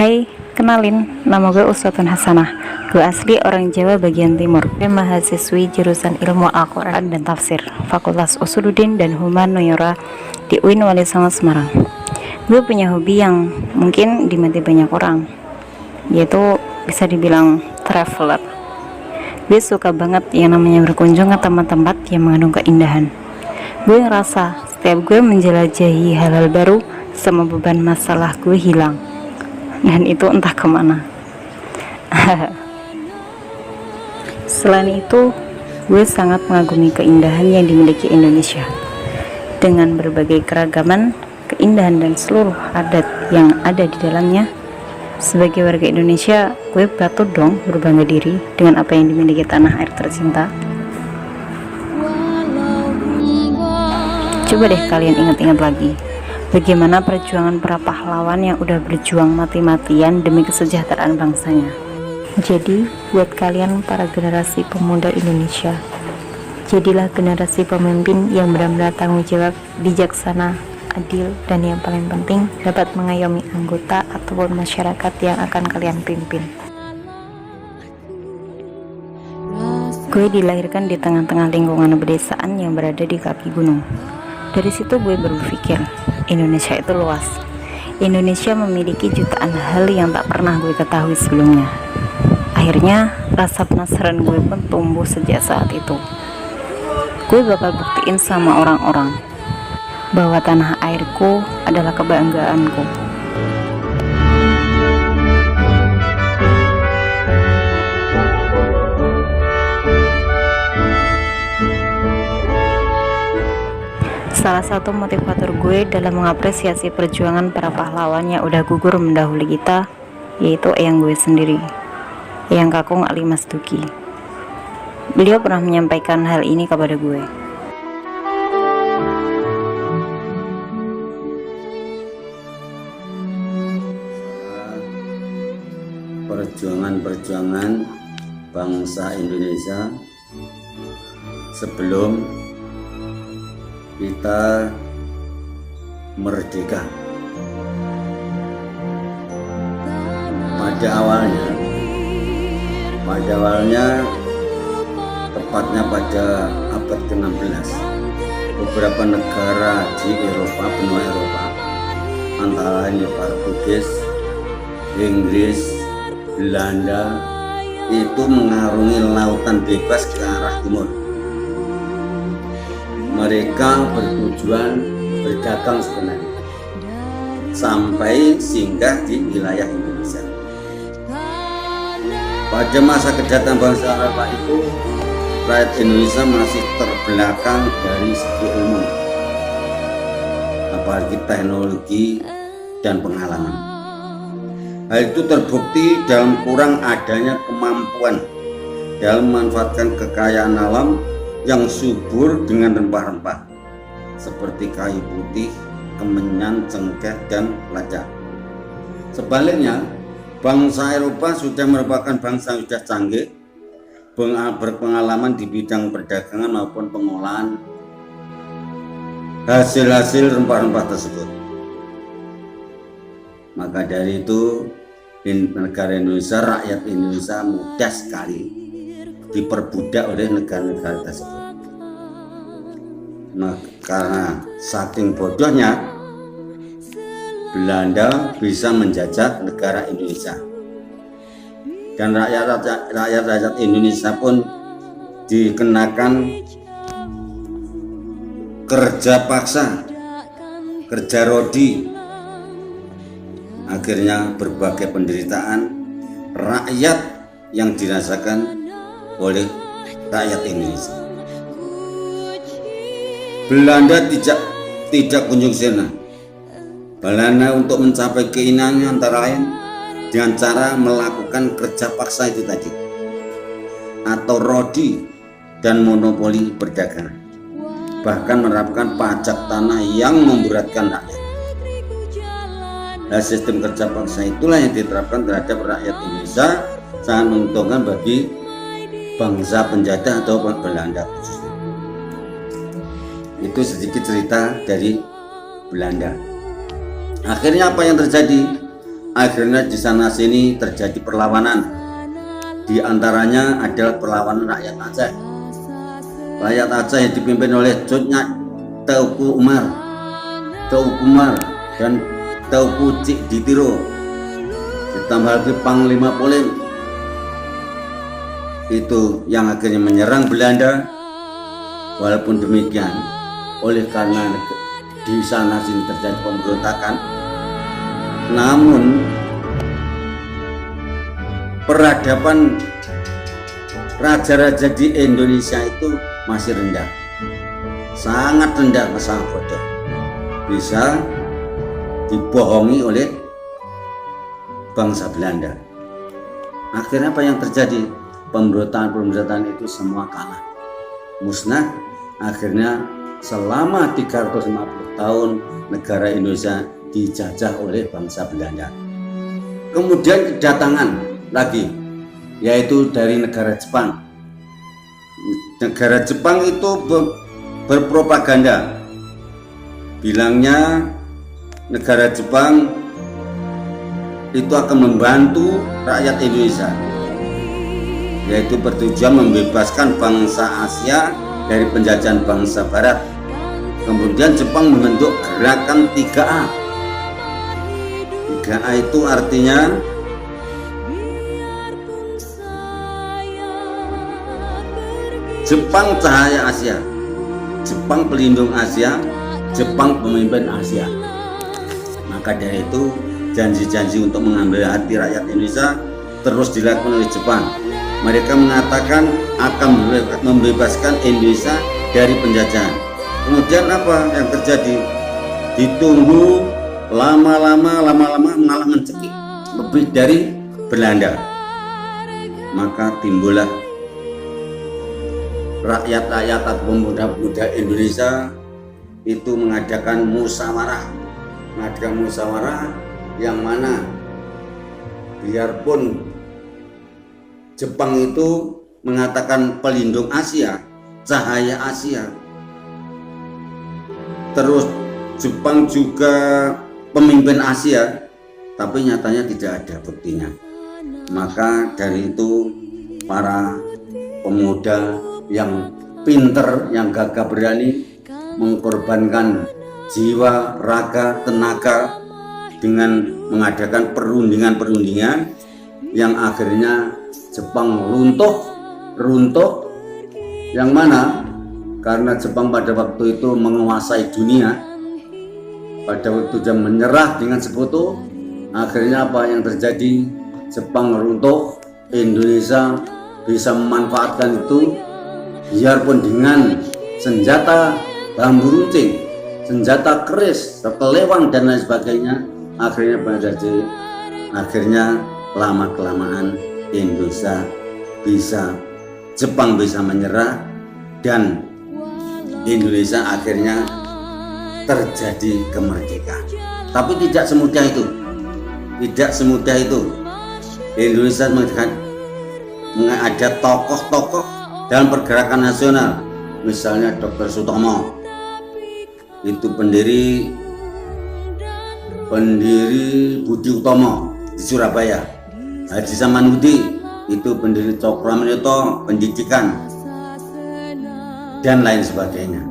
Hai, kenalin, nama gue Uswatun Hasanah. Gue asli orang Jawa bagian timur. Gue mahasiswi jurusan Ilmu Al-Quran dan Tafsir, Fakultas Usuluddin dan Humaniora di UIN Wali Songo Semarang. Gue punya hobi yang mungkin diminati banyak orang, yaitu bisa dibilang traveler. Gue suka banget yang namanya berkunjung ke tempat-tempat yang mengandung keindahan. Gue ngerasa setiap gue menjelajahi hal-hal baru, semua beban masalah gue hilang. Dan itu entah kemana. Selain itu, gue sangat mengagumi keindahan yang dimiliki Indonesia dengan berbagai keragaman, keindahan dan seluruh adat yang ada di dalamnya. Sebagai warga Indonesia, gue patut dong berbangga diri dengan apa yang dimiliki tanah air tercinta. Coba deh kalian ingat-ingat lagi, bagaimana perjuangan para pahlawan yang udah berjuang mati-matian demi kesejahteraan bangsanya. Jadi, buat kalian para generasi pemuda Indonesia, jadilah generasi pemimpin yang benar-benar tanggung jawab, bijaksana, adil, dan yang paling penting dapat mengayomi anggota ataupun masyarakat yang akan kalian pimpin. Gue dilahirkan di tengah-tengah lingkungan pedesaan yang berada di kaki gunung. Dari situ gue berpikir, Indonesia itu luas. Indonesia memiliki jutaan hal yang tak pernah gue ketahui sebelumnya. Akhirnya rasa penasaran gue pun tumbuh sejak saat itu. Gue bakal buktiin sama orang-orang bahwa tanah airku adalah kebanggaanku. Salah satu motivator gue dalam mengapresiasi perjuangan para pahlawan yang udah gugur mendahului kita, yaitu eyang gue sendiri, Eyang Kakung Ali Mas Duki. Beliau pernah menyampaikan hal ini kepada gue. Perjuangan bangsa Indonesia sebelum kita merdeka. Pada awalnya tepatnya pada abad ke-16, beberapa negara di Eropa, benua Eropa, antara lain Portugis, Inggris, Belanda, itu mengarungi lautan bebas ke arah timur. Mereka bertujuan berdagang sebenarnya sampai singgah di wilayah Indonesia. Pada masa kedatangan bangsa Eropa itu, rakyat Indonesia masih terbelakang dari segi ilmu, apalagi teknologi dan pengalaman. Hal itu terbukti dalam kurang adanya kemampuan dalam memanfaatkan kekayaan alam yang subur dengan rempah-rempah seperti kayu putih, kemenyan, cengkeh, dan lada. Sebaliknya, bangsa Eropa sudah merupakan bangsa yang sudah canggih, berpengalaman di bidang perdagangan maupun pengolahan hasil-hasil rempah-rempah tersebut. Maka dari itu, di negara Indonesia, rakyat Indonesia mudah sekali diperbudak oleh negara-negara tersebut. Nah, karena saking bodohnya, Belanda bisa menjajah negara Indonesia, dan rakyat Indonesia pun dikenakan kerja paksa, kerja rodi. Akhirnya berbagai penderitaan rakyat yang dirasakan oleh rakyat Indonesia. Belanda tidak kunjung sirna. Belanda untuk mencapai keinginannya antara lain dengan cara melakukan kerja paksa itu tadi, atau rodi dan monopoli perdagangan, bahkan menerapkan pajak tanah yang memberatkan rakyat. Nah, sistem kerja paksa itulah yang diterapkan terhadap rakyat Indonesia, sangat menguntungkan bagi bangsa penjajah atau Belanda khususnya. Itu sedikit cerita dari Belanda. Akhirnya apa yang terjadi? akhirnya di sana sini terjadi perlawanan. Di antaranya adalah perlawanan rakyat Aceh. Rakyat Aceh yang dipimpin oleh Cutnya Teuku Umar dan Teuku Cik Ditiro, ditambah lagi Panglima Polim, itu yang akhirnya menyerang Belanda. Walaupun demikian, oleh karena di sana sini terjadi pemberontakan, namun peradaban raja-raja di Indonesia itu masih rendah, sangat rendah, sangat bodoh, bisa dibohongi oleh bangsa Belanda. Akhirnya apa yang terjadi? Pemberontakan itu semua kalah, musnah. Akhirnya selama 350 tahun negara Indonesia dijajah oleh bangsa Belanda. Kemudian kedatangan lagi, yaitu dari negara Jepang. Negara Jepang itu berpropaganda, bilangnya negara Jepang itu akan membantu rakyat Indonesia, yaitu bertujuan membebaskan bangsa Asia dari penjajahan bangsa Barat. Kemudian Jepang membentuk gerakan 3A. 3A itu artinya Jepang Cahaya Asia, Jepang Pelindung Asia, Jepang Pemimpin Asia. Maka dari itu janji-janji untuk mengambil hati rakyat Indonesia terus dilakukan oleh Jepang. Mereka mengatakan akan membebaskan Indonesia dari penjajahan. Kemudian apa yang terjadi? Ditunggu lama-lama malah mencekik lebih dari Belanda. Maka timbullah rakyat-rakyat atau pemuda-pemuda Indonesia itu mengadakan musyawarah yang mana biarpun Jepang itu mengatakan pelindung Asia, cahaya Asia, terus Jepang juga pemimpin Asia, tapi nyatanya tidak ada buktinya. Maka dari itu para pemuda yang pinter, yang gagah berani mengorbankan jiwa, raga, tenaga dengan mengadakan perundingan yang akhirnya Jepang runtuh, yang mana karena Jepang pada waktu itu menguasai dunia, pada waktu dia menyerah dengan sekutu, akhirnya apa yang terjadi? Jepang runtuh, Indonesia bisa memanfaatkan itu, biarpun dengan senjata bambu runcing, senjata keris, kelewang dan lain sebagainya. Akhirnya lama-kelamaan Indonesia Jepang bisa menyerah dan Indonesia akhirnya terjadi kemerdekaan. Tapi tidak semudah itu. Indonesia ada tokoh-tokoh dalam pergerakan nasional, misalnya Dr. Sutomo, itu pendiri Budi Utomo di Surabaya. Haji Samanhudi itu pendiri Cokroaminoto pendidikan dan lain sebagainya.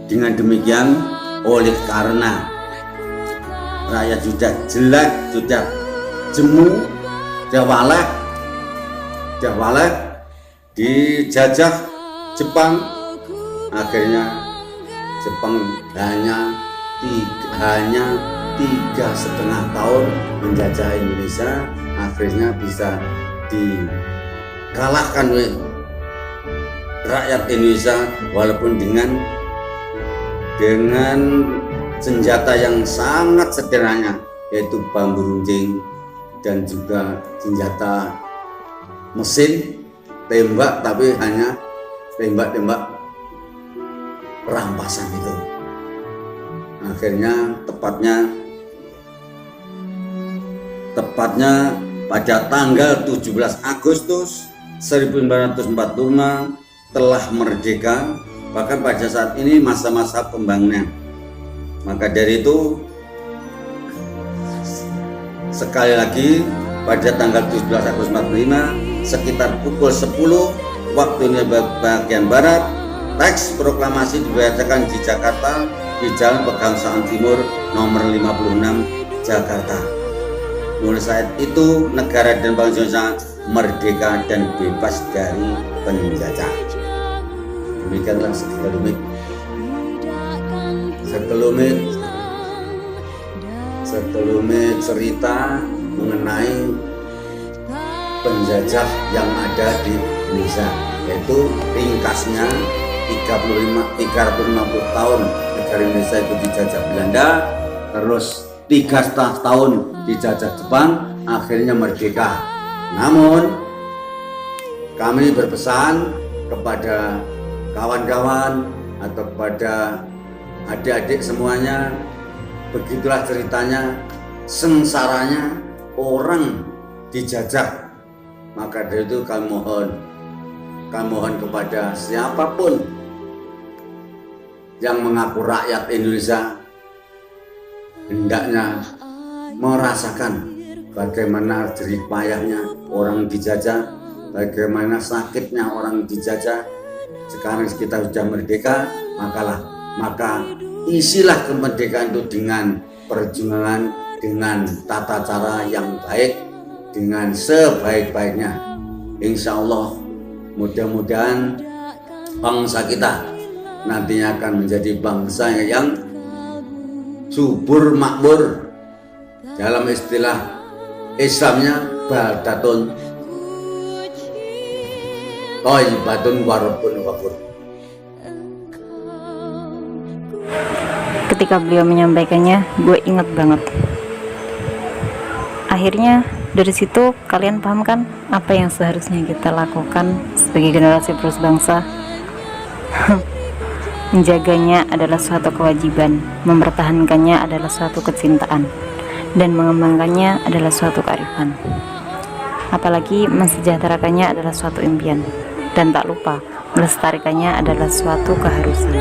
Dengan demikian, oleh karena rakyat sudah jelek, sudah jemu, sudah walek dijajah Jepang, akhirnya Jepang hanya 3,5 tahun menjajah Indonesia, akhirnya bisa dikalahkan oleh rakyat Indonesia, walaupun dengan senjata yang sangat sederhana, yaitu bambu runcing dan juga senjata mesin tembak, tapi hanya tembak-tembak rampasan itu. Akhirnya tepatnya pada tanggal 17 Agustus 1945 telah merdeka, bahkan pada saat ini masa-masa pembangunan. Maka dari itu Sekali lagi, pada tanggal 17 Agustus 45 sekitar pukul 10 waktu Indonesia bagian Barat, teks proklamasi dibacakan di Jakarta di Jalan Pegangsaan Timur nomor 56 Jakarta. Mulai saat itu negara dan bangsa Indonesia merdeka dan bebas dari penjajah. Demikianlah sekelumit cerita mengenai penjajah yang ada di Indonesia, yaitu ringkasnya 350 tahun negara Indonesia itu dijajah Belanda, terus 3,5 tahun dijajah Jepang, akhirnya merdeka. Namun kami berpesan kepada kawan-kawan atau kepada adik-adik semuanya, begitulah ceritanya, sengsaranya orang dijajah. Maka dari itu kami mohon kepada siapapun yang mengaku rakyat Indonesia, hendaknya merasakan bagaimana jerih payahnya orang dijajah, bagaimana sakitnya orang dijajah. Sekarang kita sudah merdeka, maka isilah kemerdekaan itu dengan perjuangan, dengan tata cara yang baik, dengan sebaik-baiknya. Insya Allah mudah-mudahan bangsa kita nantinya akan menjadi bangsa yang subur makmur. Dalam istilah Islamnya baldatun thayyibatun wa rabbun ghafur. Ketika beliau menyampaikannya, gue inget banget. Akhirnya dari situ kalian paham kan apa yang seharusnya kita lakukan sebagai generasi penerus bangsa? Menjaganya adalah suatu kewajiban, mempertahankannya adalah suatu kecintaan, dan mengembangkannya adalah suatu kearifan. Apalagi mensejahterakannya adalah suatu impian, dan tak lupa melestarikannya adalah suatu keharusan.